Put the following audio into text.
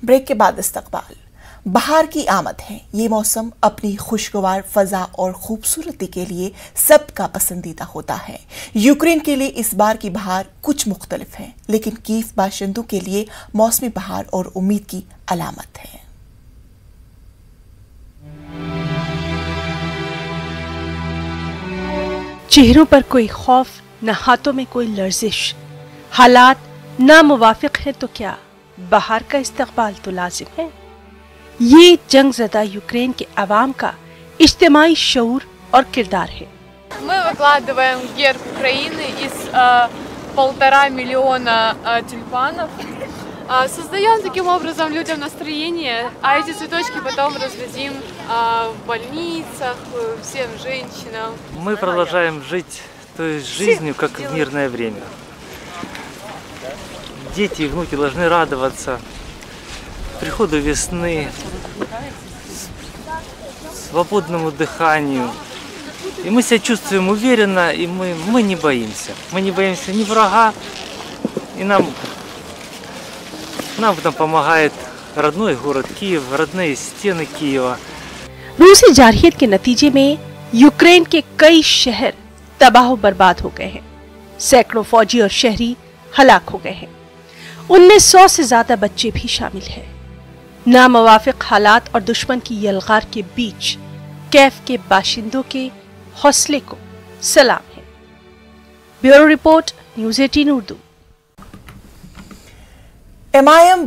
Break के बाद इस्तकबाल। बहार की आमद है। ये मौसम अपनी खुशगवार फजा और खूबसूरती के लिए सबका पसंदीदा होता है। यूक्रेन के लिए इस बार की बहार कुछ मुख्तलिफ है, लेकिन कीव बाशिंदों के लिए मौसमी बहार और उम्मीद की अलामत है। चेहरों पर कोई खौफ, न हाथों में कोई लर्जिश। हालात नामुवाफिक है तो क्या, बहार का इस्तकबाल तो लाजिम है। ये जंगज़दा यूक्रेन के अवाम का इज्तिमाई शऊर और किरदार है। Мы выкладываем герб Украины из 1,5 миллиона тюльпанов. Создаем таким образом людям настроение, а эти цветочки потом раздадим в больницах, всем женщинам. Мы продолжаем жить той жизнью, как в мирное время. Дети и внуки должны радоваться приходу весны, свободному дыханию. И мы себя чувствуем уверенно, и мы не боимся. Мы не боимся ни врага, и нам в этом помогает родной город Киев, родные стены Киева. रूसी जारहियत के नतीजे में यूक्रेन के कई शहर तबाह बर्बाद हो गए हैं। सैकड़ों फौजी और शहरी हलाक हो गए हैं। उनमें 100 से ज्यादा बच्चे भी शामिल हैं। नामुवाफिक हालात और दुश्मन की यलगार के बीच कैफ के बाशिंदों के हौसले को सलाम है। Bureau report, news 18 Urdu. MIM